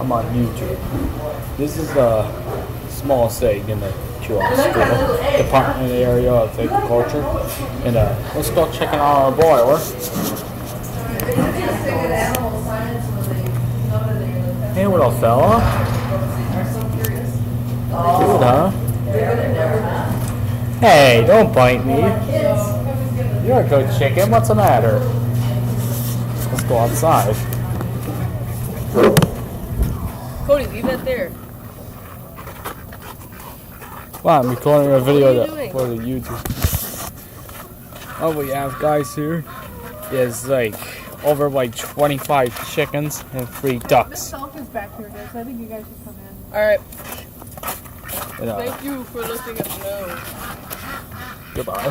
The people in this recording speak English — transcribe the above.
I'm on YouTube. This is a small state in the Kiel school department area of agriculture. And let's go check out our boiler. Hey, little fella. Good, huh? Hey, don't bite me. You're a good chicken. What's the matter? Let's go outside. Cody, leave that there. Wow, I'm recording a video What are you for the YouTube. What we have, guys, here is like over like 25 chickens and 3 ducks. This self is back here, guys. I think you guys should come in. Alright. And, Thank you for letting us know. goodbye.